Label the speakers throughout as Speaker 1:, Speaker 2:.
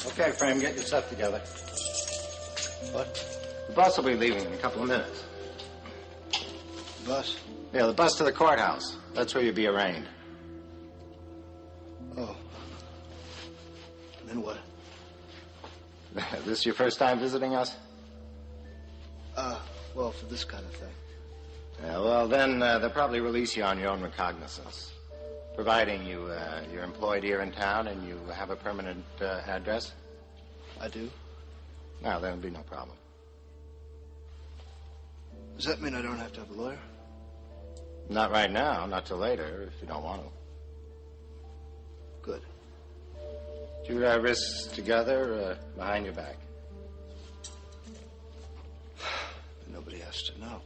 Speaker 1: Okay, Frame, get your stuff together.
Speaker 2: What?
Speaker 1: The bus will be leaving in a couple of minutes.
Speaker 2: Bus?
Speaker 1: Yeah, the bus to the courthouse. That's where you'll be arraigned.
Speaker 2: Oh. And then what?
Speaker 1: This your first time visiting us?
Speaker 2: Well, for this kind of thing.
Speaker 1: Yeah, well, then they'll probably release you on your own recognizance. Providing you're employed here in town and you have a permanent address.
Speaker 2: I do?
Speaker 1: No, there'll be no problem.
Speaker 2: Does that mean I don't have to have a lawyer?
Speaker 1: Not right now, not till later, if you don't want to.
Speaker 2: Good.
Speaker 1: Put your wrists together behind your back.
Speaker 2: Nobody has to know.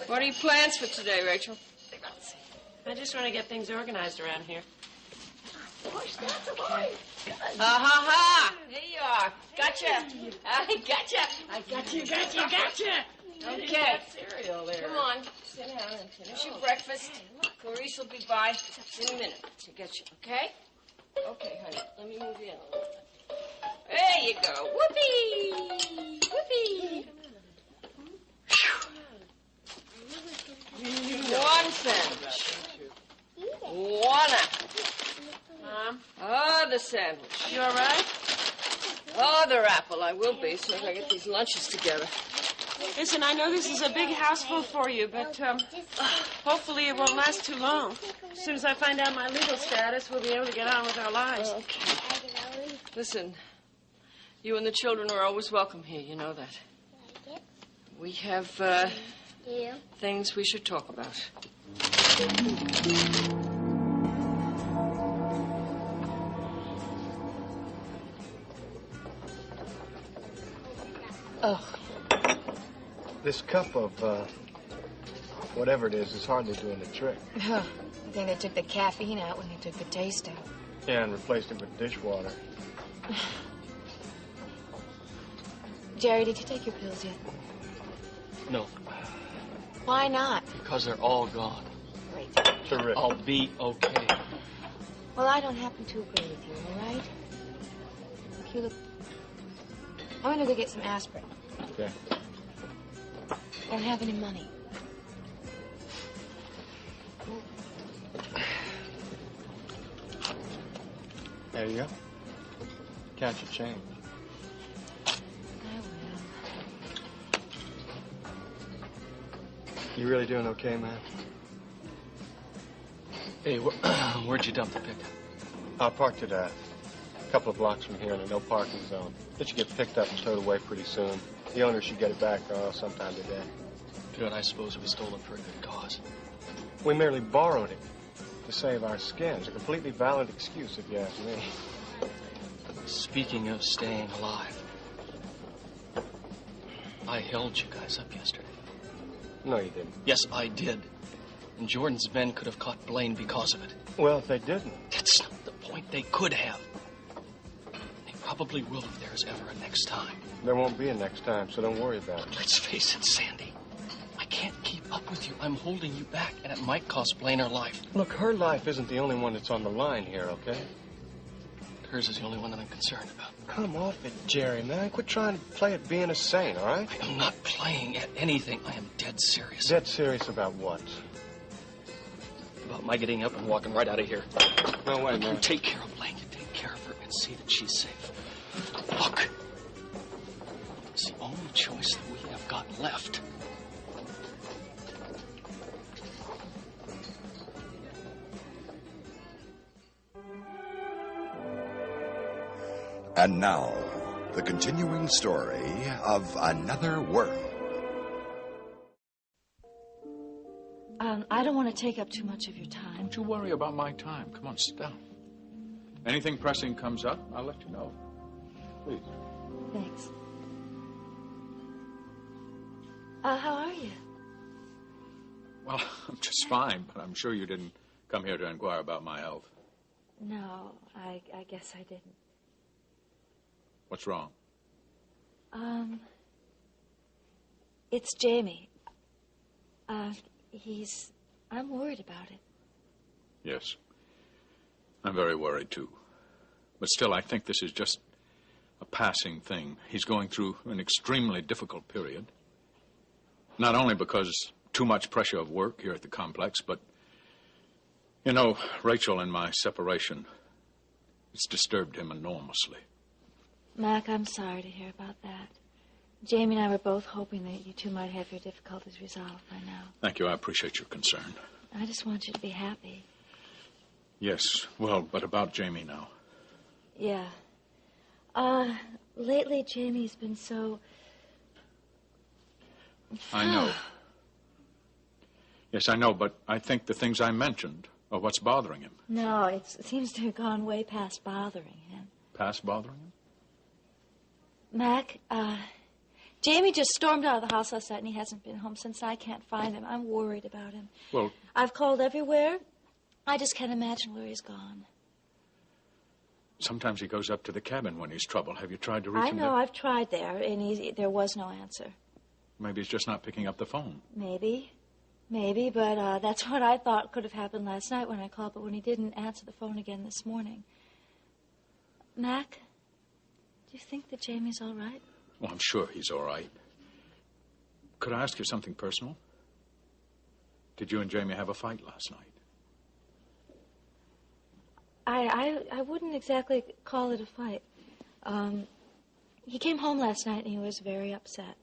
Speaker 3: What are your plans for today, Rachel?
Speaker 4: I just want to get things organized around here.
Speaker 3: Okay. Ha! Here you are. Gotcha. I gotcha. Okay.
Speaker 4: Cereal there.
Speaker 3: Come on. Sit down and finish your breakfast. Clarice will be by in a minute to get you, okay? Okay, honey. Let me move you in a little bit. There you go. Whoopee! One sandwich. One apple.
Speaker 4: Mom?
Speaker 3: Other sandwich.
Speaker 4: You all right?
Speaker 3: Other apple. I will be, as soon as I get these lunches together.
Speaker 4: Listen, I know this is a big house full for you, but hopefully it won't last too long. As soon as I find out my legal status, we'll be able to get on with our lives.
Speaker 3: Okay. Listen, you and the children are always welcome here. You know that. We have things we should talk about.
Speaker 2: Oh. This cup of, whatever it is hardly doing the trick.
Speaker 5: I think they took the caffeine out when they took the taste out.
Speaker 2: Yeah, and replaced it with dishwater.
Speaker 5: Jerry, did you take your pills yet?
Speaker 6: No,
Speaker 5: Why not?
Speaker 6: because they're all gone.
Speaker 5: Great.
Speaker 2: Terrific.
Speaker 6: I'll be okay.
Speaker 5: Well, I don't happen to agree with you, all right? Look, you look... I'm gonna go get some aspirin.
Speaker 2: Okay.
Speaker 5: I don't have any money.
Speaker 2: There you go. Count your change.
Speaker 5: I will.
Speaker 2: You really doing okay, man?
Speaker 6: Hey, where'd you dump the pickup?
Speaker 2: I parked it a couple of blocks from here in a no parking zone. It should get picked up and towed away pretty soon. The owner should get it back sometime today.
Speaker 6: Good, I suppose it was stolen for a good cause.
Speaker 2: We merely borrowed it to save our skins. A completely valid excuse, if you ask me.
Speaker 6: Speaking of staying alive, I held you guys up yesterday.
Speaker 2: No, you didn't.
Speaker 6: Yes, I did. And Jordan's men could have caught Blaine because of it.
Speaker 2: Well, if they didn't.
Speaker 6: That's not the point. They could have. They probably will if there's ever a next time.
Speaker 2: There won't be a next time, so don't worry about it.
Speaker 6: Let's face it, Sandy. I can't keep up with you. I'm holding you back, and it might cost Blaine her life.
Speaker 2: Look, her life isn't the only one that's on the line here, okay?
Speaker 6: Hers is the only one that I'm concerned about.
Speaker 2: Come off it, Jerry, man. Quit trying to play at being a saint, all right?
Speaker 6: I am not playing at anything. I am dead serious.
Speaker 2: Dead serious about what?
Speaker 6: About my getting up and walking right out of here.
Speaker 2: No way, man.
Speaker 6: You take care of Blaine. You take care of her and see that she's safe. Look. It's the only choice that we have got left.
Speaker 7: And now, the continuing story of Another World.
Speaker 5: I don't want to take up too much of your time.
Speaker 8: Don't you worry about my time. Come on, sit down. Anything pressing comes up, I'll let you know. Please.
Speaker 5: Thanks. How are you?
Speaker 8: Well, I'm just fine, but I'm sure you didn't come here to inquire about my health.
Speaker 5: No, I guess I didn't.
Speaker 8: What's wrong?
Speaker 5: It's Jamie. I'm worried about it.
Speaker 8: Yes. I'm very worried, too. But still, I think this is just a passing thing. He's going through an extremely difficult period. Not only because too much pressure of work here at the complex, but, you know, Rachel and my separation, it's disturbed him enormously.
Speaker 5: Mac, I'm sorry to hear about that. Jamie and I were both hoping that you two might have your difficulties resolved by now.
Speaker 8: Thank you. I appreciate your concern.
Speaker 5: I just want you to be happy.
Speaker 8: Yes. Well, but about Jamie now.
Speaker 5: Yeah. Lately, Jamie's been so...
Speaker 8: I know. Yes, I know, but I think the things I mentioned are what's bothering him.
Speaker 5: No, it seems to have gone way past bothering him.
Speaker 8: Past bothering him?
Speaker 5: Mac, Jamie just stormed out of the house last night, and he hasn't been home since. I can't find him. I'm worried about him.
Speaker 8: Well...
Speaker 5: I've called everywhere. I just can't imagine where he's gone.
Speaker 8: Sometimes he goes up to the cabin when he's troubled. Have you tried to reach him?
Speaker 5: I know. I've tried there, and there was no answer.
Speaker 8: Maybe he's just not picking up the phone.
Speaker 5: Maybe, but that's what I thought could have happened last night when I called, but when he didn't answer the phone again this morning. Mac, do you think that Jamie's all right?
Speaker 8: Well, I'm sure he's all right. Could I ask you something personal? Did you and Jamie have a fight last night?
Speaker 5: I wouldn't exactly call it a fight. He came home last night and he was very upset.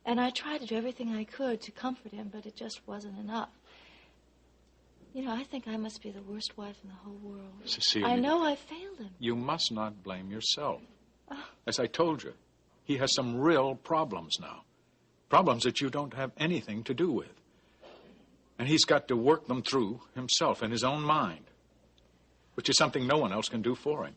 Speaker 5: And I tried to do everything I could to comfort him, but it just wasn't enough. You know, I think I must be the worst wife in the whole world.
Speaker 8: Cecile...
Speaker 5: I know I failed him.
Speaker 8: You must not blame yourself. As I told you, he has some real problems now. Problems that you don't have anything to do with. And he's got to work them through himself in his own mind, which is something no one else can do for him.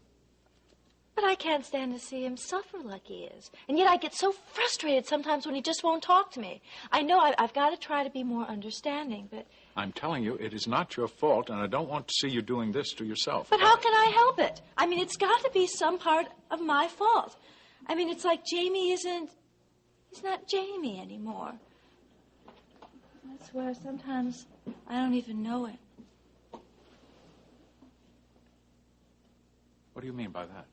Speaker 5: But I can't stand to see him suffer like he is. And yet I get so frustrated sometimes when he just won't talk to me. I know I've got to try to be more understanding, but...
Speaker 8: I'm telling you, it is not your fault, and I don't want to see you doing this to yourself.
Speaker 5: But how can I help it? I mean, it's got to be some part of my fault. I mean, it's like Jamie isn't... He's not Jamie anymore. I swear, sometimes I don't even know it.
Speaker 8: What do you mean by that?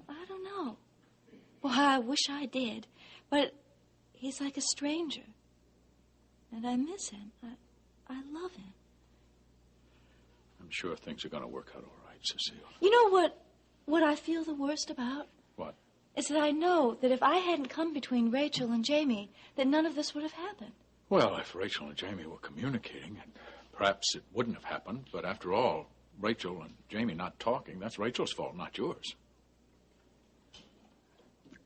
Speaker 5: I don't know. Well, I wish I did. But he's like a stranger. And I miss him. I love him.
Speaker 8: I'm sure things are going to work out all right, Cecile.
Speaker 5: You know what I feel the worst about?
Speaker 8: What?
Speaker 5: Is that I know that if I hadn't come between Rachel and Jamie, that none of this would have happened.
Speaker 8: Well, if Rachel and Jamie were communicating, perhaps it wouldn't have happened. But after all, Rachel and Jamie not talking, that's Rachel's fault, not yours.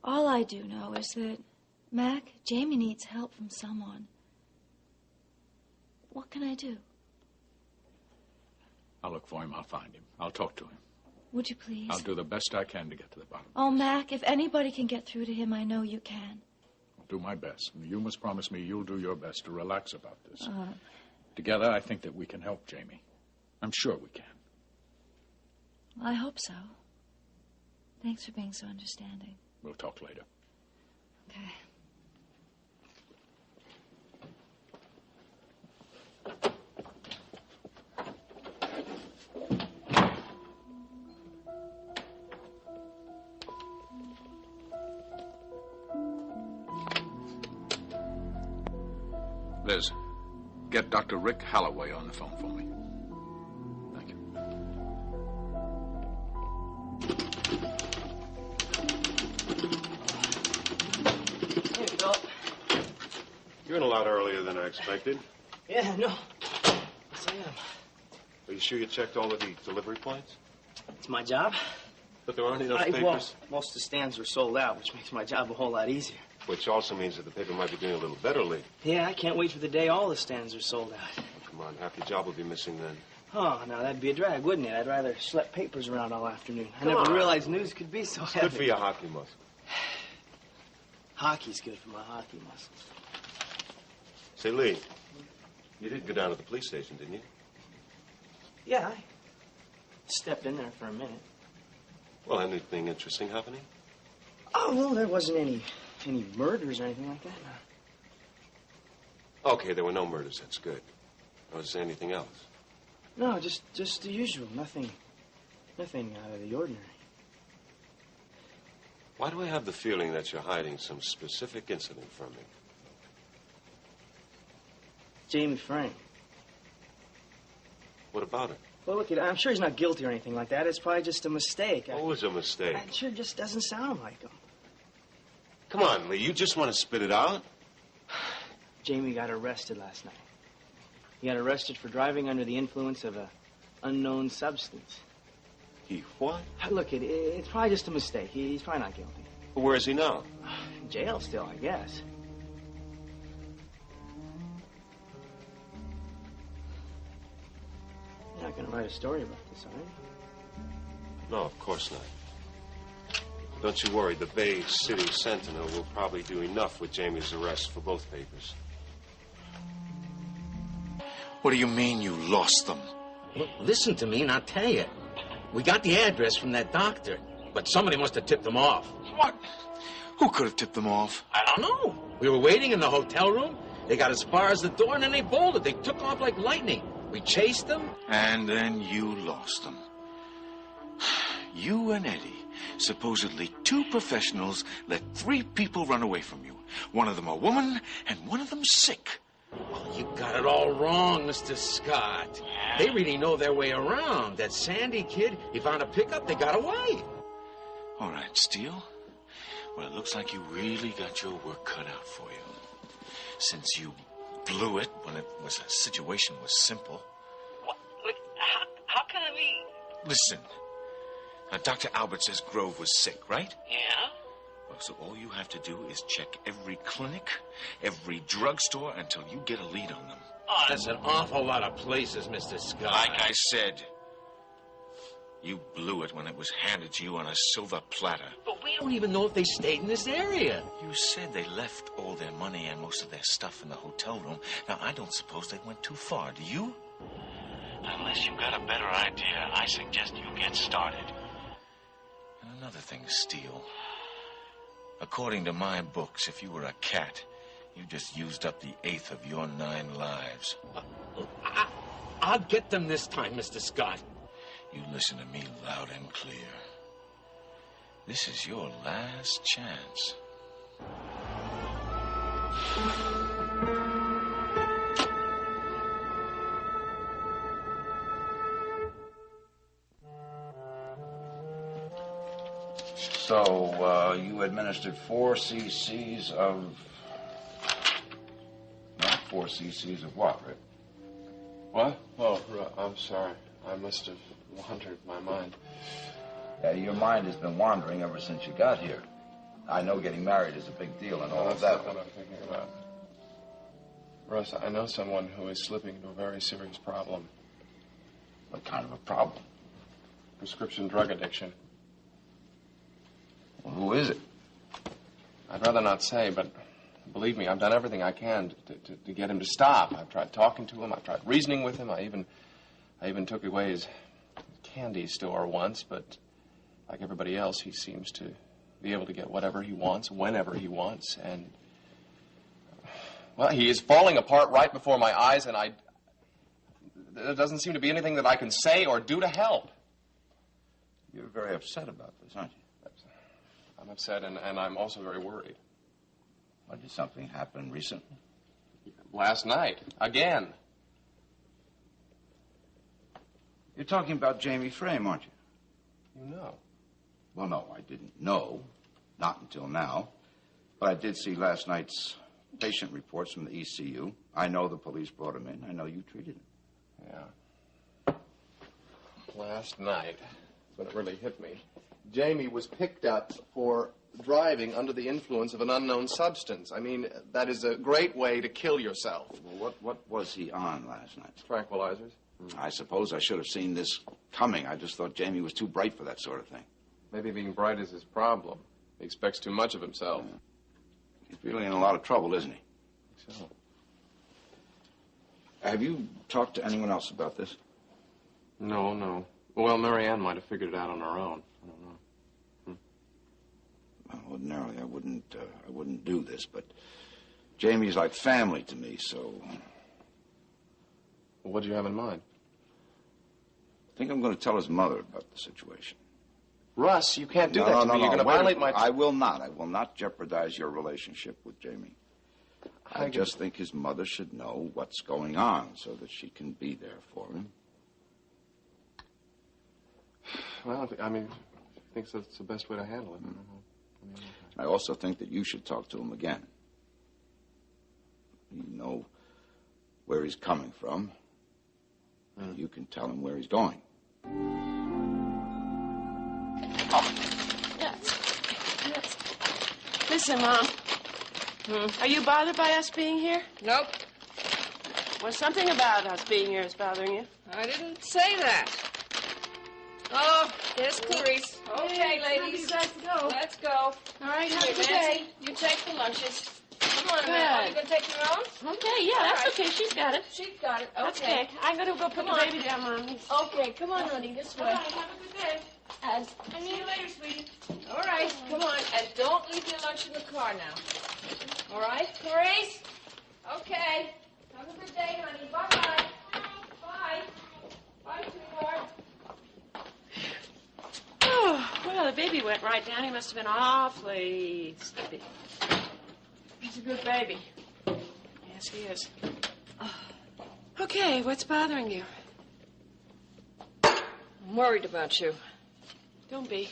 Speaker 5: All I do know is that, Mac, Jamie needs help from someone. What can I do?
Speaker 8: I'll look for him. I'll find him. I'll talk to him.
Speaker 5: Would you please?
Speaker 8: I'll do the best I can to get to the bottom.
Speaker 5: Oh, Mac, if anybody can get through to him, I know you can.
Speaker 8: I'll do my best. And you must promise me you'll do your best to relax about this. Together, I think that we can help Jamie. I'm sure we can.
Speaker 5: I hope so. Thanks for being so understanding.
Speaker 8: We'll talk later.
Speaker 5: Okay.
Speaker 8: Liz, get Dr. Rick Holloway on the phone for me. Thank you.
Speaker 9: Hey, Philip.
Speaker 2: You're in a lot earlier than I expected.
Speaker 9: Yeah, no. Yes, I am.
Speaker 2: Are you sure you checked all of the delivery points?
Speaker 9: It's my job.
Speaker 2: But there aren't enough papers?
Speaker 9: Well, most of the stands are sold out, which makes my job a whole lot easier.
Speaker 2: Which also means that the paper might be doing a little better, Leigh.
Speaker 9: Yeah, I can't wait for the day all the stands are sold out.
Speaker 2: Oh, come on, half your job will be missing then.
Speaker 9: Oh, now that'd be a drag, wouldn't it? I'd rather schlep papers around all afternoon. I
Speaker 2: Come
Speaker 9: never
Speaker 2: on.
Speaker 9: realized news could be so
Speaker 2: It's
Speaker 9: heavy.
Speaker 2: good for your hockey muscle.
Speaker 9: Hockey's good for my hockey muscles.
Speaker 2: Say, Leigh, you did go down to the police station, didn't you?
Speaker 9: Yeah, I stepped in there for a minute.
Speaker 2: Well, anything interesting happening?
Speaker 9: Oh, well, there wasn't any murders or anything like that. No.
Speaker 10: Okay, there were no murders. That's good. Was there anything else?
Speaker 9: No, just the usual. Nothing out of the ordinary.
Speaker 10: Why do I have the feeling that you're hiding some specific incident from me?
Speaker 9: Jamie Frank.
Speaker 10: What about it?
Speaker 9: Well, look, I'm sure he's not guilty or anything like that. It's probably just a mistake.
Speaker 10: What was a mistake?
Speaker 9: It sure just doesn't sound like him.
Speaker 10: Come on, Leigh. You just want to spit it out?
Speaker 9: Jamie got arrested last night. He got arrested for driving under the influence of an unknown substance.
Speaker 10: He what?
Speaker 9: Look, it's probably just a mistake. He's probably not guilty.
Speaker 10: Well, where is he now?
Speaker 9: In jail still, I guess. You're not going to write a story about this, are you?
Speaker 10: No, of course not. Don't you worry. The Bay City Sentinel will probably do enough with Jamie's arrest for both papers.
Speaker 11: What do you mean you lost them?
Speaker 12: Look, listen to me and I'll tell you. We got the address from that doctor, but somebody must have tipped them off.
Speaker 11: What? Who could have tipped them off?
Speaker 12: I don't know. We were waiting in the hotel room. They got as far as the door, and then they bolted. They took off like lightning. We chased them.
Speaker 11: And then you lost them. You and Eddie, supposedly two professionals, let three people run away from you. One of them a woman, and one of them sick.
Speaker 12: Oh, you got it all wrong, Mr. Scott. They really know their way around. That Sandy kid, he found a pickup, they got away.
Speaker 11: All right, Steele. Well, it looks like you really got your work cut out for you. Since you blew it when the situation was simple.
Speaker 12: What? Look, how can I be?
Speaker 11: Listen. Now, Dr. Albert says Grove was sick, right?
Speaker 12: Yeah?
Speaker 11: Well, so all you have to do is check every clinic, every drugstore until you get a lead on them.
Speaker 12: Oh, that's an awful lot of places, Mr. Scott.
Speaker 11: Like I said, you blew it when it was handed to you on a silver platter.
Speaker 12: But we don't even know if they stayed in this area.
Speaker 11: You said they left all their money and most of their stuff in the hotel room. Now, I don't suppose they went too far, do you?
Speaker 13: Unless you've got a better idea, I suggest you get started.
Speaker 11: And another thing, Steele. According to my books, if you were a cat, you just used up the 8th of your 9 lives.
Speaker 12: I'll get them this time, Mr. Scott.
Speaker 11: You listen to me loud and clear. This is your last chance.
Speaker 14: So, you administered 4 cc's of... Not 4 cc's of what, Rick?
Speaker 2: What? Oh, I'm sorry. I must have wandered my mind.
Speaker 14: Yeah, your mind has been wandering ever since you got here. I know getting married is a big deal and all of that.
Speaker 2: That's not what I'm thinking about. Russ, I know someone who is slipping into a very serious problem.
Speaker 14: What kind of a problem?
Speaker 2: Prescription drug addiction.
Speaker 14: Well, who is it?
Speaker 2: I'd rather not say, but believe me, I've done everything I can to get him to stop. I've tried talking to him. I've tried reasoning with him. I even took away his candy store once, but like everybody else, he seems to be able to get whatever he wants, whenever he wants, and... Well, he is falling apart right before my eyes, and there doesn't seem to be anything that I can say or do to help.
Speaker 14: You're very upset about this, aren't you?
Speaker 2: I'm upset, and I'm also very worried.
Speaker 14: Well, did something happen recently?
Speaker 2: Last night, again.
Speaker 14: You're talking about Jamie Frame, aren't you?
Speaker 2: You know.
Speaker 14: Well, no, I didn't know. Not until now. But I did see last night's patient reports from the ECU. I know the police brought him in. I know you treated him.
Speaker 2: Yeah. Last night, when it really hit me, Jamie was picked up for driving under the influence of an unknown substance. I mean, that is a great way to kill yourself.
Speaker 14: Well, what was he on last night?
Speaker 2: Tranquilizers.
Speaker 14: I suppose I should have seen this coming. I just thought Jamie was too bright for that sort of thing.
Speaker 2: Maybe being bright is his problem. He expects too much of himself.
Speaker 14: Yeah. He's really in a lot of trouble, isn't he?
Speaker 2: So.
Speaker 14: Have you talked to anyone else about this?
Speaker 2: No. Well, Mary Ann might have figured it out on her own. I don't know.
Speaker 14: ordinarily I wouldn't do this, but Jamie's like family to me, so...
Speaker 2: What do you have in mind?
Speaker 14: I think I'm going to tell his mother about the situation.
Speaker 2: Russ, you can't do that to me. You're going to violate my...
Speaker 14: I will not. I will not jeopardize your relationship with Jamie. I just think his mother should know what's going on so that she can be there for him.
Speaker 2: Well, I mean, I think that's the best way to handle it.
Speaker 14: I also think that you should talk to him again. You know where he's coming from, and you can tell him where he's going.
Speaker 4: Yes. Listen, Mom. Are you bothered by us being here?
Speaker 3: Nope.
Speaker 4: Well, something about us being here is bothering you.
Speaker 3: I didn't say that. Oh, there's Clarice. Okay, ladies.
Speaker 4: You guys go.
Speaker 3: Let's go.
Speaker 4: All right, have a good day.
Speaker 3: You take the lunches. Come on,
Speaker 4: Good.
Speaker 3: man. Are you going to take your own?
Speaker 4: Okay, yeah, that's
Speaker 3: right.
Speaker 4: okay. She's got it.
Speaker 3: She's got it.
Speaker 4: That's
Speaker 3: Okay.
Speaker 4: okay. I'm going to go put the baby down, Mom.
Speaker 3: Okay, come on, honey. This way.
Speaker 4: All right, have a good day.
Speaker 3: And
Speaker 4: See you later, sweetie.
Speaker 3: all right, come on. And don't leave your lunch in the car now. All right, Clarice? Okay. Have a good day, honey. Bye-bye. Bye. Bye, sweetheart.
Speaker 4: Oh, well, the baby went right down. He must have been awfully sleepy.
Speaker 3: He's a good baby.
Speaker 4: Yes, he is. Okay, what's bothering you?
Speaker 3: I'm worried about you.
Speaker 4: Don't be.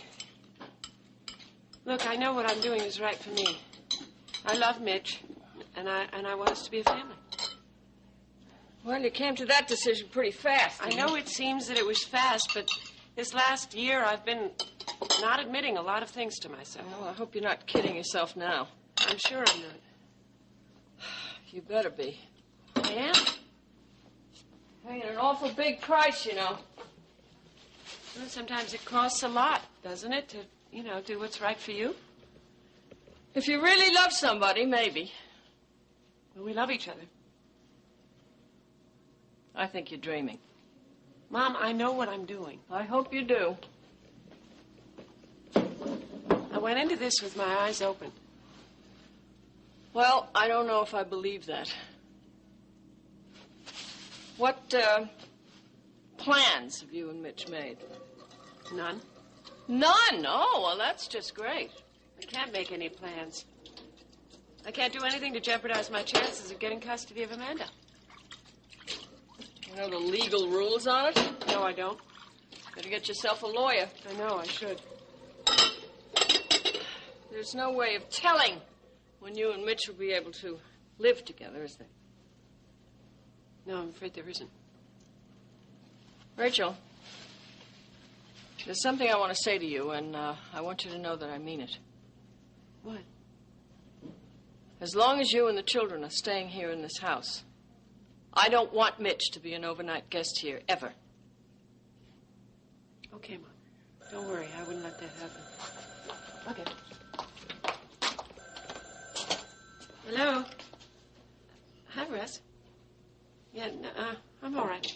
Speaker 4: Look, I know what I'm doing is right for me. I love Mitch, and I want us to be a family.
Speaker 3: Well, you came to that decision pretty fast.
Speaker 4: I know it seems that it was fast, but this last year I've been not admitting a lot of things to myself.
Speaker 3: Well, I hope you're not kidding yourself now.
Speaker 4: I'm sure I'm not.
Speaker 3: You better be.
Speaker 4: I am.
Speaker 3: Paying an awful big price, you know.
Speaker 4: Well, sometimes it costs a lot, doesn't it, to, do what's right for you?
Speaker 3: If you really love somebody, maybe.
Speaker 4: Well, we love each other.
Speaker 3: I think you're dreaming.
Speaker 4: Mom, I know what I'm doing.
Speaker 3: I hope you do.
Speaker 4: I went into this with my eyes open.
Speaker 3: Well, I don't know if I believe that. What plans have you and Mitch made?
Speaker 4: None.
Speaker 3: None? Oh, well, that's just great.
Speaker 4: I can't make any plans. I can't do anything to jeopardize my chances of getting custody of Amanda.
Speaker 3: You know the legal rules on it?
Speaker 4: No, I don't.
Speaker 3: Better get yourself a lawyer.
Speaker 4: I know, I should.
Speaker 3: There's no way of telling when you and Mitch will be able to live together, is there?
Speaker 4: No, I'm afraid there isn't.
Speaker 3: Rachel, there's something I want to say to you, and I want you to know that I mean it.
Speaker 4: What?
Speaker 3: As long as you and the children are staying here in this house, I don't want Mitch to be an overnight guest here, ever.
Speaker 4: Okay, Mom. Don't worry, I wouldn't let that happen. Okay. Hello? Hi, Russ. Yeah, I'm all right.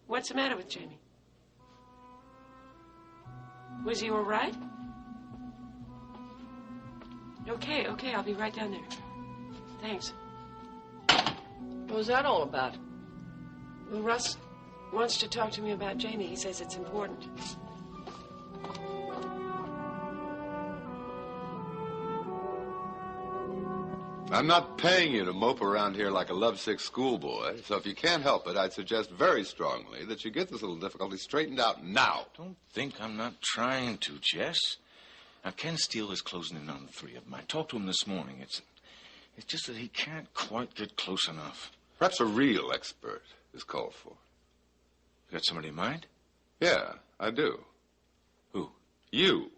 Speaker 4: What's the matter with Jamie? Was he all right? Okay, I'll be right down there. Thanks.
Speaker 3: What was that all about?
Speaker 4: Well, Russ wants to talk to me about Jamie. He says it's important.
Speaker 15: I'm not paying you to mope around here like a lovesick schoolboy, so if you can't help it, I'd suggest very strongly that you get this little difficulty straightened out now.
Speaker 11: Don't think I'm not trying to, Jess. Now, Ken Steele is closing in on the three of them. I talked to him this morning. It's just that he can't quite get close enough.
Speaker 15: Perhaps a real expert is called for.
Speaker 11: You got somebody in mind?
Speaker 15: Yeah, I do.
Speaker 11: Who?
Speaker 15: You.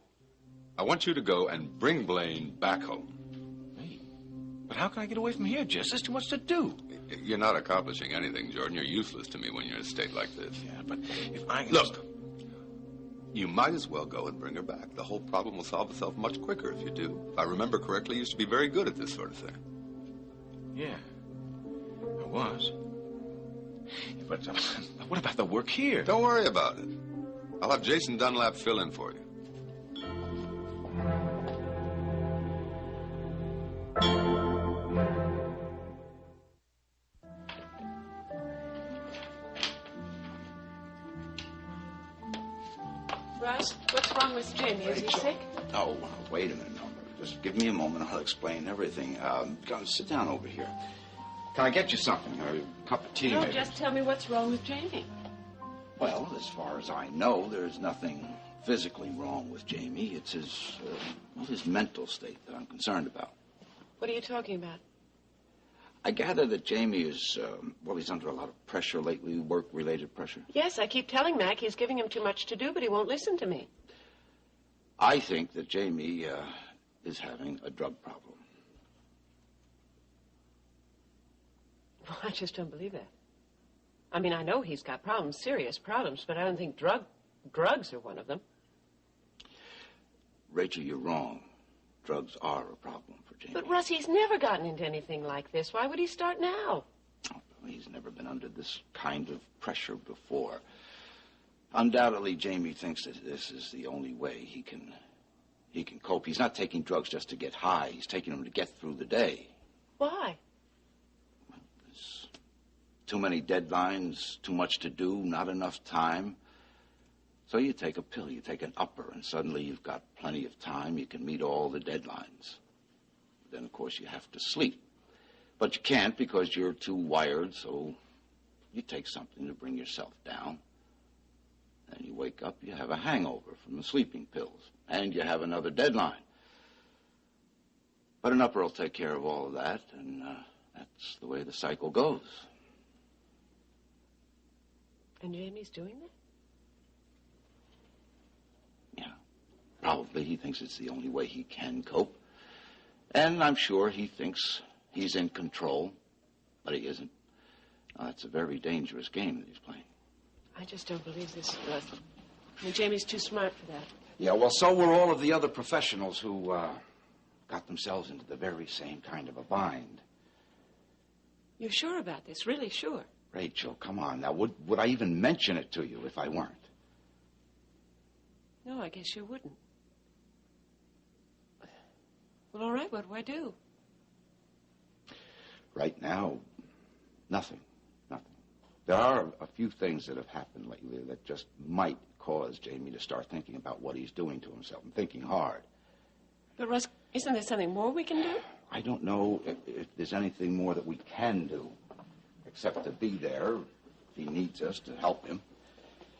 Speaker 15: I want you to go and bring Blaine back home.
Speaker 11: But how can I get away from here, Jess? There's too much to do.
Speaker 15: You're not accomplishing anything, Jordan. You're useless to me when you're in a state like this.
Speaker 11: Yeah, but if I...
Speaker 15: Look, you might as well go and bring her back. The whole problem will solve itself much quicker if you do. If I remember correctly, you used to be very good at this sort of thing.
Speaker 11: Yeah, I was. But what about the work here?
Speaker 15: Don't worry about it. I'll have Jason Dunlap fill in for you.
Speaker 4: Russ, what's wrong with Jamie? Is he sick?
Speaker 14: Oh, wait a minute, no. Just give me a moment. I'll explain everything. Go sit down over here. Can I get you something? Or a cup of tea,
Speaker 4: No,
Speaker 14: maybe?
Speaker 4: just tell me what's wrong with Jamie.
Speaker 14: Well, as far as I know, there's nothing physically wrong with Jamie. It's his mental state that I'm concerned about.
Speaker 4: What are you talking about?
Speaker 14: I gather that Jamie is, he's under a lot of pressure lately, work-related pressure.
Speaker 4: Yes, I keep telling Mac he's giving him too much to do, but he won't listen to me.
Speaker 14: I think that Jamie is having a drug problem.
Speaker 4: Well, I just don't believe that. I mean, I know he's got problems, serious problems, but I don't think drugs are one of them.
Speaker 14: Rachel, you're wrong. Drugs are a problem for Jamie.
Speaker 4: But, Russ, he's never gotten into anything like this. Why would he start now?
Speaker 14: Oh, he's never been under this kind of pressure before. Undoubtedly, Jamie thinks that this is the only way he can cope. He's not taking drugs just to get high. He's taking them to get through the day.
Speaker 4: Why?
Speaker 14: There's too many deadlines, too much to do, not enough time. So you take a pill, you take an upper, and suddenly you've got plenty of time. You can meet all the deadlines. Then, of course, you have to sleep. But you can't because you're too wired, so you take something to bring yourself down. Then you wake up, you have a hangover from the sleeping pills, and you have another deadline. But an upper will take care of all of that, and that's the way the cycle goes.
Speaker 4: And Jamie's doing that?
Speaker 14: Probably he thinks it's the only way he can cope. And I'm sure he thinks he's in control, but he isn't. It's a very dangerous game that he's playing.
Speaker 4: I just don't believe this, Russ. I mean, Jamie's too smart for that.
Speaker 14: Yeah, well, so were all of the other professionals who got themselves into the very same kind of a bind.
Speaker 4: You're sure about this? Really sure?
Speaker 14: Rachel, come on. Now, would I even mention it to you if I weren't?
Speaker 4: No, I guess you wouldn't. Well, all right, what do I do?
Speaker 14: Right now, nothing. There are a few things that have happened lately that just might cause Jamie to start thinking about what he's doing to himself and thinking hard.
Speaker 4: But, Russ, isn't there something more we can do?
Speaker 14: I don't know if there's anything more that we can do, except to be there if he needs us to help him.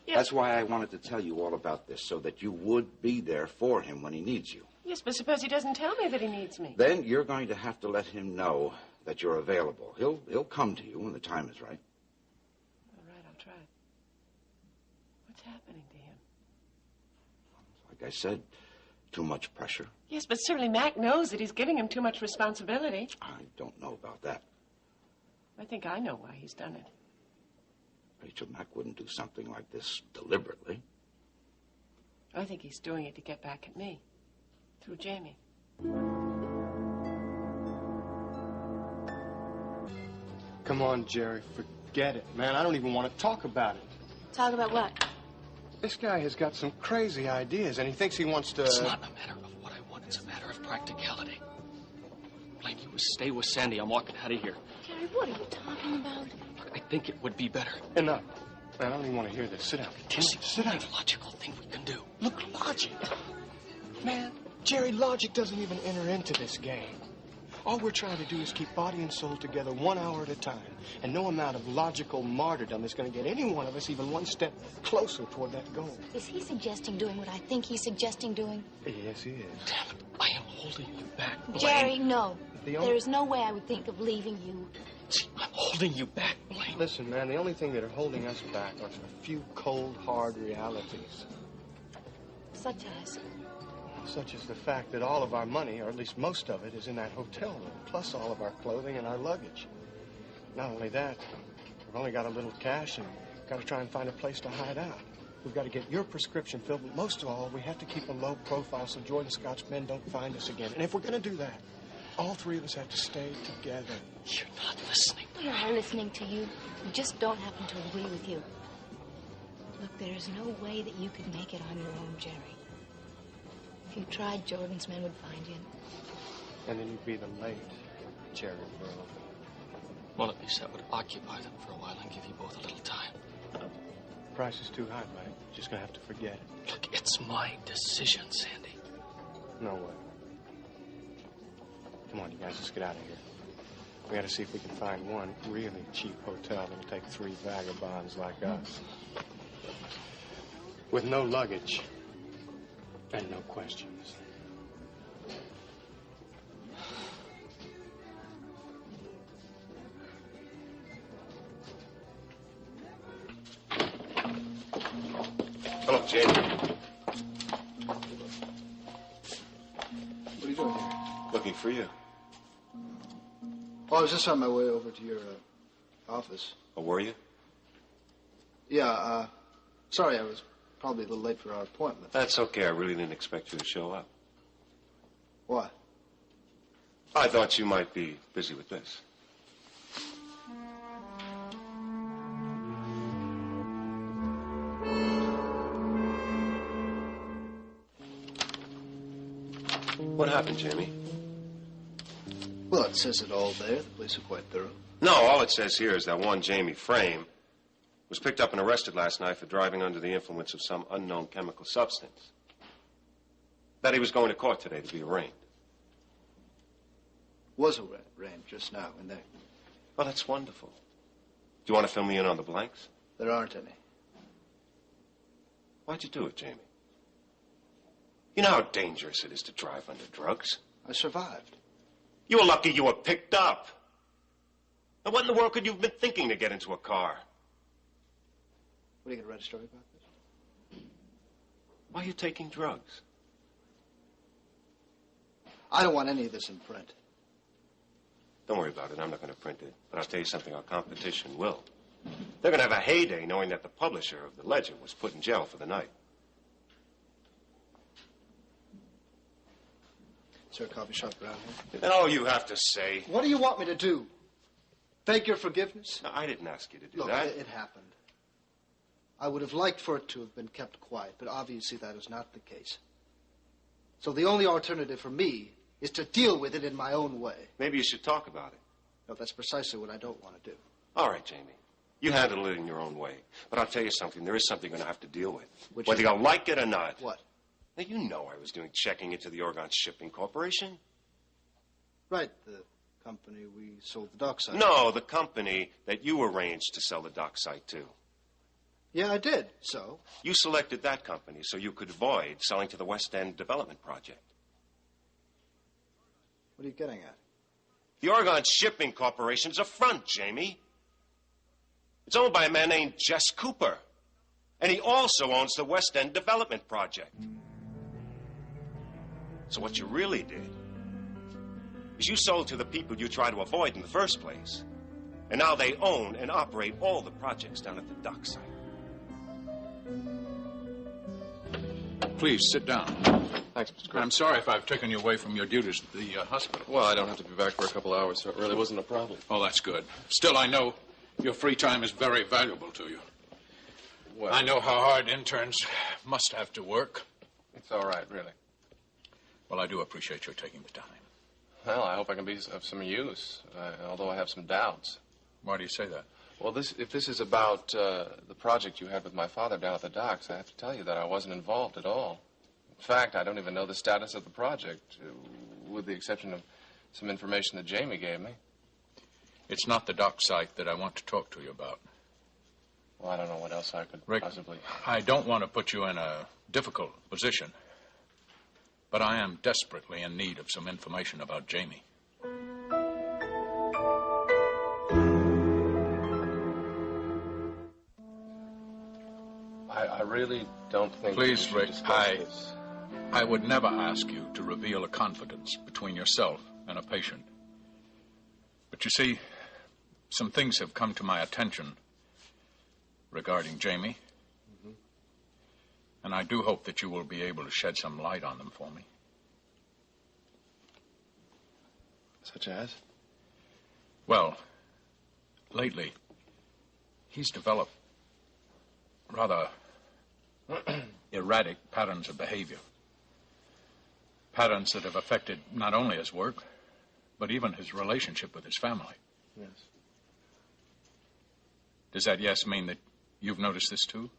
Speaker 14: Yeah. That's why I wanted to tell you all about this, so that you would be there for him when he needs you.
Speaker 4: Yes, but suppose he doesn't tell me that he needs me.
Speaker 14: Then you're going to have to let him know that you're available. He'll come to you when the time is right.
Speaker 4: All right, I'll try. What's happening to him?
Speaker 14: Like I said, too much pressure.
Speaker 4: Yes, but certainly Mac knows that he's giving him too much responsibility.
Speaker 14: I don't know about that.
Speaker 4: I think I know why he's done it.
Speaker 14: Rachel, Mac wouldn't do something like this deliberately.
Speaker 4: I think he's doing it to get back at me. Through Jamie.
Speaker 16: Come on, Jerry. Forget it, man. I don't even want to talk about it.
Speaker 5: Talk about what?
Speaker 16: This guy has got some crazy ideas, and he thinks he wants to...
Speaker 6: It's not a matter of what I want. It's a matter of practicality. Blaine, you stay with Sandy. I'm walking out of here.
Speaker 5: Jerry, what are you talking about?
Speaker 6: I think it would be better.
Speaker 16: Enough. Man, I don't even want to hear this. Sit down.
Speaker 6: Sit down. Logical thing we can do.
Speaker 16: Look, logic. Man, Jerry, logic doesn't even enter into this game. All we're trying to do is keep body and soul together 1 hour at a time. And no amount of logical martyrdom is going to get any one of us even one step closer toward that goal.
Speaker 5: Is he suggesting doing what I think he's suggesting doing?
Speaker 16: Yes, he is.
Speaker 6: Damn it. I am holding you back, Blaine.
Speaker 5: Jerry, no. There is no way I would think of leaving you.
Speaker 6: I'm holding you back, Blaine.
Speaker 16: Listen, man, the only thing that are holding us back are a few cold, hard realities. Such as the fact that all of our money, or at least most of it, is in that hotel room, plus all of our clothing and our luggage. Not only that, we've only got a little cash and got to try and find a place to hide out. We've got to get your prescription filled, but most of all, we have to keep a low profile so Jordan Scott's men don't find us again. And if we're going to do that, all three of us have to stay together.
Speaker 6: You're not listening.
Speaker 5: We are listening to you. We just don't happen to agree with you. Look, there is no way that you could make it on your own, Jerry. If you tried, Jordan's men would find you.
Speaker 16: And then you'd be the late Jerry Burrow.
Speaker 6: Well, at least that would occupy them for a while and give you both a little time.
Speaker 16: The price is too high, Mike. Just gonna have to forget it.
Speaker 6: Look, it's It's my decision, Sandy.
Speaker 16: No way. Come on, you guys, let's get out of here. We gotta see if we can find one really cheap hotel that'll take 3 vagabonds like us. With no luggage and no questions.
Speaker 10: Hello, Jamie.
Speaker 17: What are you doing here?
Speaker 10: Looking for you.
Speaker 17: Oh, I was just on my way over to your office.
Speaker 10: Oh, were you?
Speaker 17: Yeah, sorry, I was probably a little late for our appointment.
Speaker 10: That's okay. I really didn't expect you to show up.
Speaker 17: Why?
Speaker 10: I thought you might be busy with this. What happened, Jamie?
Speaker 17: Well, it says it all there. The police are quite thorough.
Speaker 10: No, all it says here is that one Jamie Frame was picked up and arrested last night for driving under the influence of some unknown chemical substance. That he was going to court today to be arraigned.
Speaker 17: Was arraigned just now in there.
Speaker 10: Well, that's wonderful. Do you want to fill me in on the blanks?
Speaker 17: There aren't any.
Speaker 10: Why'd you do it, Jamie? You know how dangerous it is to drive under drugs.
Speaker 17: I survived.
Speaker 10: You were lucky you were picked up. Now, what in the world could you have been thinking to get into a car?
Speaker 17: What, are you going to write a story about this?
Speaker 10: Why are you taking drugs?
Speaker 17: I don't want any of this in print.
Speaker 10: Don't worry about it. I'm not going to print it. But I'll tell you something. Our competition will. They're going to have a heyday knowing that the publisher of the Ledger was put in jail for the night.
Speaker 17: Is there a coffee shop around here?
Speaker 10: And all you have to say...
Speaker 17: What do you want me to do? Beg your forgiveness?
Speaker 10: No, I didn't ask you to do
Speaker 17: Look,
Speaker 10: that.
Speaker 17: it happened. I would have liked for it to have been kept quiet, but obviously that is not the case. So the only alternative for me is to deal with it in my own way.
Speaker 10: Maybe you should talk about it.
Speaker 17: No, that's precisely what I don't want to do.
Speaker 10: All right, Jamie. You handle it in your own way. But I'll tell you something. There is something you're going to have to deal with. Whether you like it or not.
Speaker 17: What?
Speaker 10: Now, you know I was doing checking into the Oregon Shipping Corporation.
Speaker 17: Right, the company we sold the dock site.
Speaker 10: No, the company that you arranged to sell the dock site to.
Speaker 17: Yeah, I did. So?
Speaker 10: You selected that company so you could avoid selling to the West End Development Project.
Speaker 17: What are you getting at?
Speaker 10: The Oregon Shipping Corporation's a front, Jamie. It's owned by a man named Jess Cooper. And he also owns the West End Development Project. So what you really did is you sold to the people you tried to avoid in the first place. And now they own and operate all the projects down at the dock site.
Speaker 8: Please, sit down.
Speaker 2: Thanks, Mr. Grant.
Speaker 8: I'm sorry if I've taken you away from your duties at the hospital.
Speaker 2: Well, I don't have to be back for a couple hours, so it really wasn't a problem.
Speaker 8: Oh, that's good. Still, I know your free time is very valuable to you.
Speaker 2: Well,
Speaker 8: I know how hard interns must have to work.
Speaker 2: It's all right, really.
Speaker 8: Well, I do appreciate your taking the time.
Speaker 2: Well, I hope I can be of some use, although I have some doubts.
Speaker 8: Why do you say that?
Speaker 2: Well, if this is about the project you had with my father down at the docks, I have to tell you that I wasn't involved at all. In fact, I don't even know the status of the project, with the exception of some information that Jamie gave me.
Speaker 8: It's not the dock site that I want to talk to you about.
Speaker 2: Well, I don't know what else I could
Speaker 8: Rick,
Speaker 2: possibly...
Speaker 8: I don't want to put you in a difficult position, but I am desperately in need of some information about Jamie.
Speaker 2: I really don't think...
Speaker 8: Please, Rick, I would never ask you to reveal a confidence between yourself and a patient. But you see, some things have come to my attention regarding Jamie.
Speaker 2: Mm-hmm.
Speaker 8: And I do hope that you will be able to shed some light on them for me.
Speaker 2: Such as?
Speaker 8: Well, lately, he's developed rather erratic patterns of behavior. Patterns that have affected not only his work, but even his relationship with his family.
Speaker 2: Yes.
Speaker 8: Does that yes mean that you've noticed this too?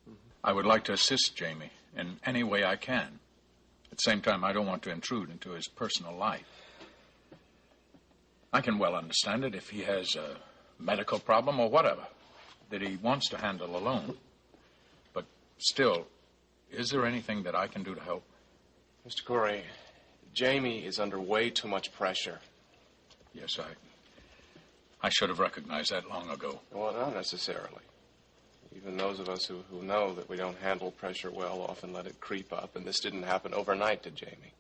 Speaker 2: Mm-hmm.
Speaker 8: I would like to assist Jamie in any way I can. At the same time, I don't want to intrude into his personal life. I can well understand it if he has a medical problem or whatever that he wants to handle alone. But still, is there anything that I can do to help?
Speaker 2: Mr. Corey, Jamie is under way too much pressure.
Speaker 8: Yes, I should have recognized that long ago.
Speaker 2: Well, not necessarily. Even those of us who know that we don't handle pressure well often let it creep up, and this didn't happen overnight to Jamie.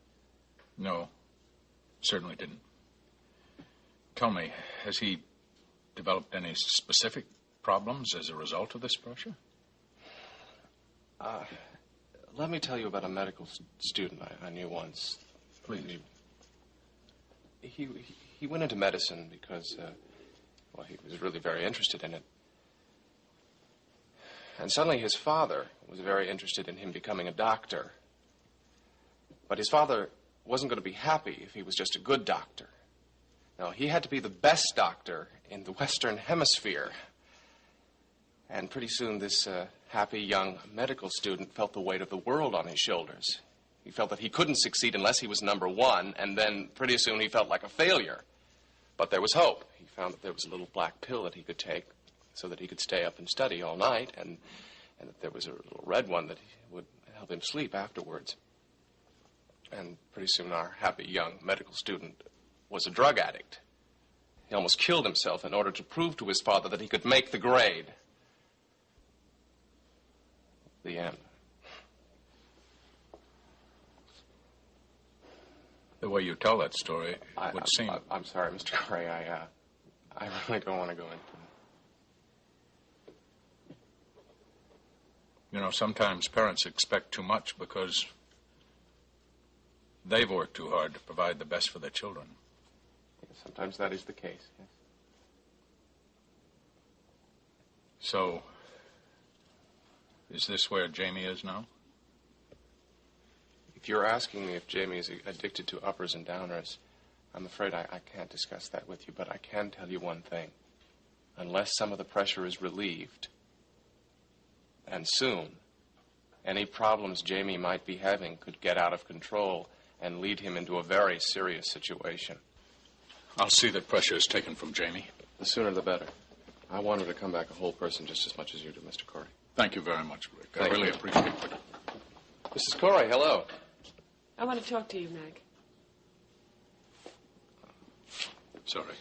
Speaker 8: No, certainly didn't. Tell me, has he developed any specific problems as a result of this pressure?
Speaker 2: Let me tell you about a medical student I knew once.
Speaker 8: Please.
Speaker 2: He went into medicine because, well, he was really very interested in it. And suddenly his father was very interested in him becoming a doctor. But his father wasn't going to be happy if he was just a good doctor. No, he had to be the best doctor in the Western Hemisphere. And pretty soon this happy young medical student felt the weight of the world on his shoulders. He felt that he couldn't succeed unless he was number one, and then pretty soon he felt like a failure. But there was hope. He found that there was a little black pill that he could take so that he could stay up and study all night, and that there was a little red one that would help him sleep afterwards. And pretty soon our happy young medical student was a drug addict. He almost killed himself in order to prove to his father that he could make the grade. The end.
Speaker 8: The way you tell that story would seem...
Speaker 2: I'm sorry, Mr. Corey. I really don't want to go into it.
Speaker 8: You know, sometimes parents expect too much because they've worked too hard to provide the best for their children.
Speaker 2: Sometimes that is the case, yes.
Speaker 8: So, is this where Jamie is now?
Speaker 2: If you're asking me if Jamie is addicted to uppers and downers, I'm afraid I can't discuss that with you, but I can tell you one thing. Unless some of the pressure is relieved, and soon, any problems Jamie might be having could get out of control and lead him into a very serious situation.
Speaker 8: I'll see that pressure is taken from Jamie.
Speaker 2: The sooner the better. I want her to come back a whole person just as much as you do, Mr. Corey.
Speaker 8: Thank you very much, Rick. I really appreciate it.
Speaker 2: Mrs. Corey, hello.
Speaker 4: I want to talk to you, Meg.
Speaker 8: Sorry.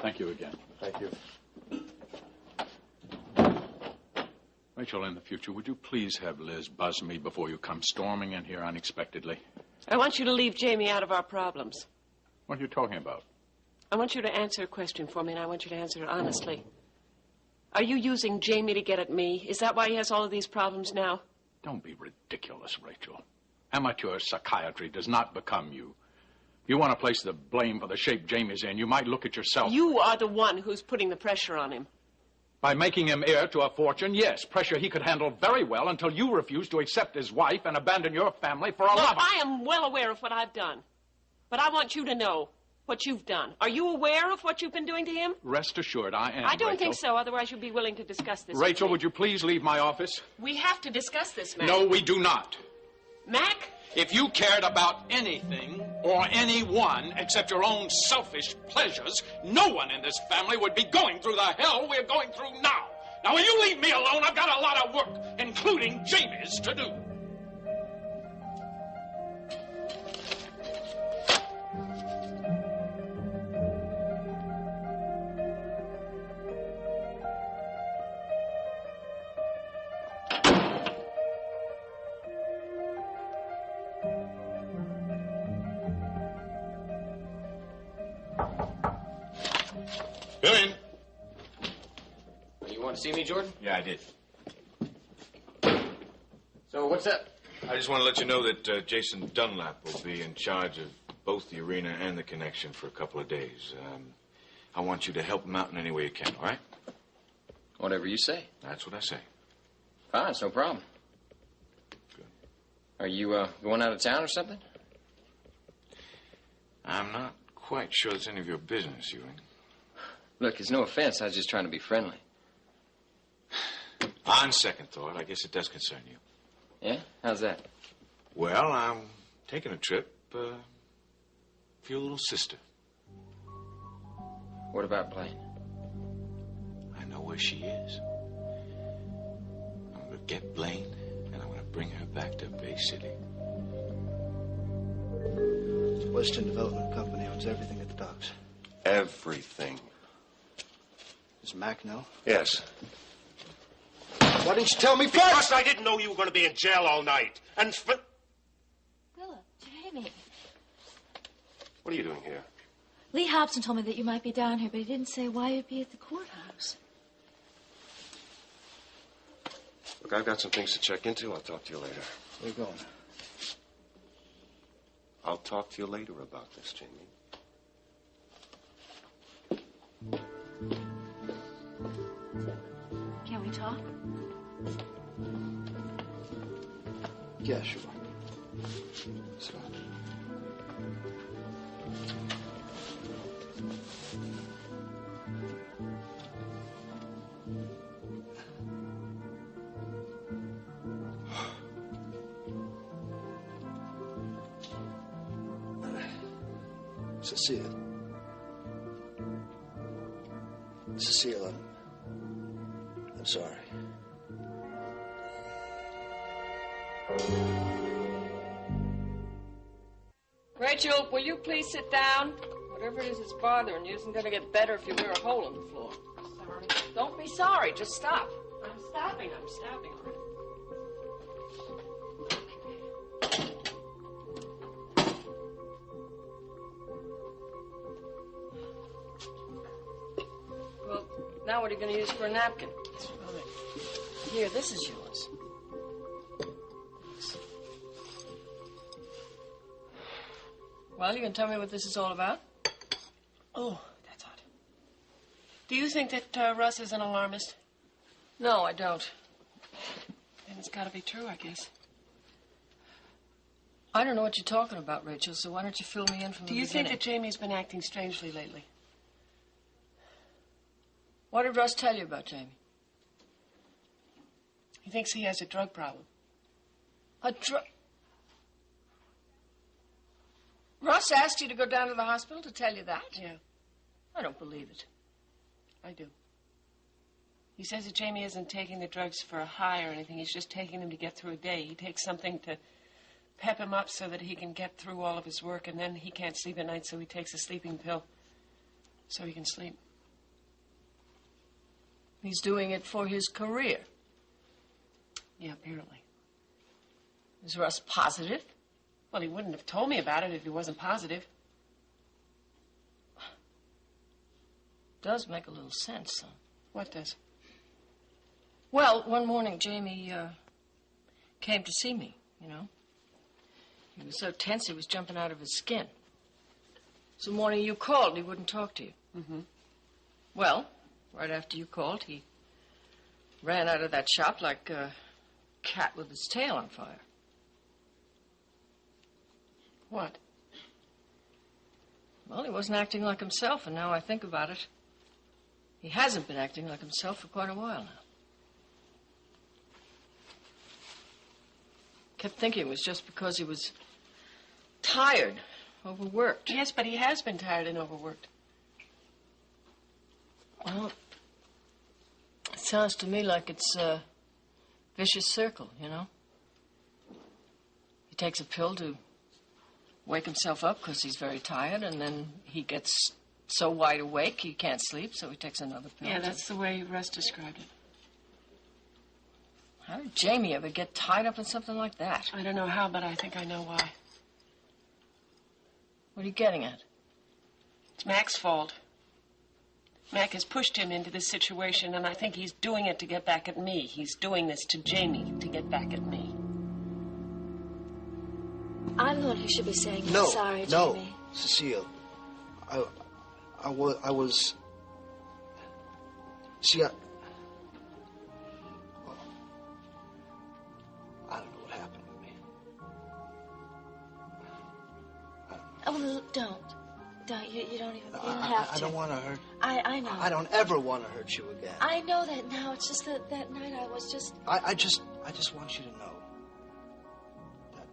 Speaker 8: Thank you again.
Speaker 2: Thank you.
Speaker 8: Rachel, in the future, would you please have Liz buzz me before you come storming in here unexpectedly?
Speaker 4: I want you to leave Jamie out of our problems.
Speaker 8: What are you talking about?
Speaker 4: I want you to answer a question for me, and I want you to answer it honestly. Are you using Jamie to get at me? Is that why he has all of these problems now?
Speaker 8: Don't be ridiculous, Rachel. Amateur psychiatry does not become you. If you want to place the blame for the shape Jamie's in, you might look at yourself.
Speaker 4: You are the one who's putting the pressure on him.
Speaker 8: By making him heir to a fortune, yes, pressure he could handle very well until you refused to accept his wife and abandon your family for a lover.
Speaker 4: I am well aware of what I've done. But I want you to know what you've done. Are you aware of what you've been doing to him?
Speaker 8: Rest assured, I am,
Speaker 4: I don't
Speaker 8: Rachel.
Speaker 4: think so. Otherwise, you'd be willing to discuss this
Speaker 8: Rachel,
Speaker 4: with me.
Speaker 8: would you please leave my office?
Speaker 4: We have to discuss this, Mac.
Speaker 8: No, we do not.
Speaker 4: Mac?
Speaker 8: If you cared about anything or anyone except your own selfish pleasures, no one in this family would be going through the hell we're going through now. Now, will you leave me alone? I've got a lot of work, including Jamie's, to do.
Speaker 2: Come in. You want to see me, Jordan?
Speaker 10: Yeah, I did.
Speaker 2: So, what's up?
Speaker 11: I just want to let you know that Jason Dunlap will be in charge of both the arena and the connection for a couple of days. I want you to help him out in any way you can, all right?
Speaker 18: Whatever you say.
Speaker 11: That's what I say.
Speaker 18: Fine, it's no problem.
Speaker 11: Good.
Speaker 18: Are you going out of town or something?
Speaker 11: I'm not quite sure it's any of your business, Ewing.
Speaker 18: Look, it's no offense. I was just trying to be friendly.
Speaker 11: On second thought, I guess it does concern you.
Speaker 18: Yeah? How's that?
Speaker 11: Well, I'm taking a trip for your little sister.
Speaker 18: What about Blaine?
Speaker 11: I know where she is. I'm going to get Blaine, and I'm going to bring her back to Bay City.
Speaker 17: Western Development Company owns everything at the docks.
Speaker 10: Everything.
Speaker 17: Does Mac know?
Speaker 10: Yes.
Speaker 17: Why didn't you tell me first?
Speaker 10: Because I didn't know you were going to be in jail all night. And
Speaker 5: Willa, Jamie.
Speaker 10: what are you doing here?
Speaker 5: Leigh Hobson told me that you might be down here, but he didn't say why you'd be at the courthouse.
Speaker 10: Look, I've got some things to check into. I'll talk to you later.
Speaker 17: Where you going?
Speaker 10: I'll talk to you later about this, Jamie.
Speaker 5: Can we talk?
Speaker 17: Yeah, sure. So. Cecile. Cecile, I'm sorry.
Speaker 4: Rachel, will you please sit down? Whatever it is that's bothering you isn't going to get better if you wear a hole in the floor. Sorry. Don't be sorry. Just stop. I'm stopping. Well, now what are you going to use for a napkin? Here, this is yours. Well, you can tell me what this is all about? Oh, that's hot. Do you think that Russ is an alarmist? No, I don't. Then it's got to be true, I guess. I don't know what you're talking about, Rachel, so why don't you fill me in from the beginning? Do you think that Jamie's been acting strangely lately? What did Russ tell you about Jamie? He thinks he has a drug problem. A drug... Russ asked you to go down to the hospital to tell you that? Yeah. I don't believe it. I do. He says that Jamie isn't taking the drugs for a high or anything. He's just taking them to get through a day. He takes something to pep him up so that he can get through all of his work, and then he can't sleep at night, so he takes a sleeping pill so he can sleep. He's doing it for his career. Yeah, apparently. Is Russ positive? Well, he wouldn't have told me about it if he wasn't positive. Does make a little sense, though. What does? Well, one morning, Jamie came to see me, you know. He was so tense he was jumping out of his skin. So the morning you called, he wouldn't talk to you. Mm-hmm. Well, right after you called, he ran out of that shop like a cat with his tail on fire. What? Well, he wasn't acting like himself, and now I think about it, he hasn't been acting like himself for quite a while now. Kept thinking it was just because he was tired, overworked. Yes, but he has been tired and overworked. Well, it sounds to me like it's a vicious circle, you know? He takes a pill to wake himself up because he's very tired, and then he gets so wide awake he can't sleep, so he takes another pill. Yeah, that's the way Russ described it. How did Jamie ever get tied up in something like that? I don't know how, but I think I know why. What are you getting at? It's Mac's fault. Mac has pushed him into this situation, and I think he's doing it to get back at me. He's doing this to Jamie to get back at me.
Speaker 5: I'm the one who should be saying
Speaker 17: No,
Speaker 5: sorry,
Speaker 17: no,
Speaker 5: Jamie.
Speaker 17: Cecile. I was... See, I don't know what happened with me.
Speaker 5: Oh, no, don't. Don't you don't even have to.
Speaker 17: I don't want to hurt.
Speaker 5: I know.
Speaker 17: I don't ever want to hurt you again.
Speaker 5: I know that now. It's just that night I was just.
Speaker 17: I just want you to know that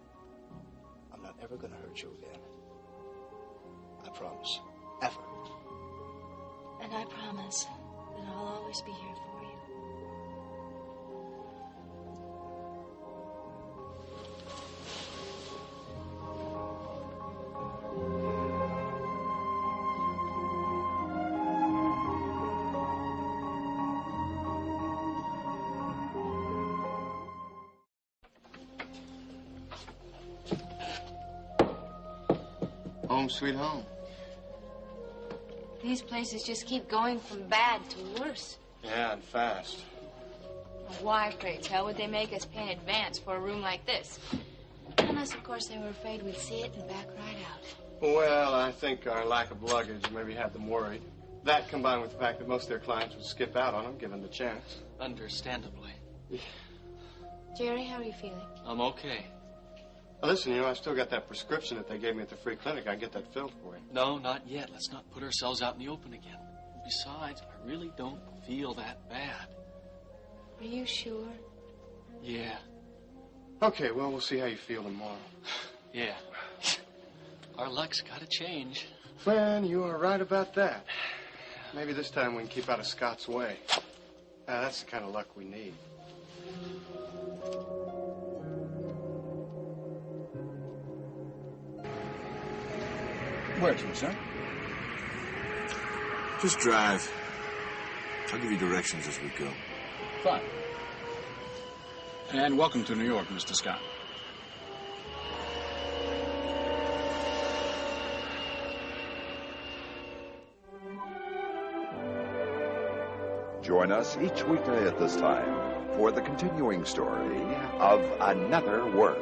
Speaker 17: I'm not ever going to hurt you again. I promise. Ever.
Speaker 5: And I promise that I'll always be here for you.
Speaker 16: Home sweet home.
Speaker 3: These places just keep going from bad to worse.
Speaker 16: Yeah, and fast.
Speaker 3: Why, pray tell, would they make us pay in advance for a room like this? Unless, of course, they were afraid we'd see it and back right out.
Speaker 16: Well, I think our lack of luggage maybe had them worried. That combined with the fact that most of their clients would skip out on them, given the chance.
Speaker 6: Understandably.
Speaker 3: Jerry, how are you feeling?
Speaker 6: I'm okay.
Speaker 16: Listen, I still got that prescription that they gave me at the free clinic. I can get that filled for you.
Speaker 6: No, not yet. Let's not put ourselves out in the open again. Besides, I really don't feel that bad.
Speaker 3: Are you sure?
Speaker 6: Yeah.
Speaker 16: Okay, well, we'll see how you feel tomorrow.
Speaker 6: Yeah. Our luck's gotta change.
Speaker 16: Well, you are right about that. Maybe this time we can keep out of Scott's way. That's the kind of luck we need.
Speaker 19: Where to, sir?
Speaker 11: Just drive. I'll give you directions as we go.
Speaker 19: Fine. And welcome to New York, Mr. Scott.
Speaker 7: Join us each weekday at this time for the continuing story of Another Work.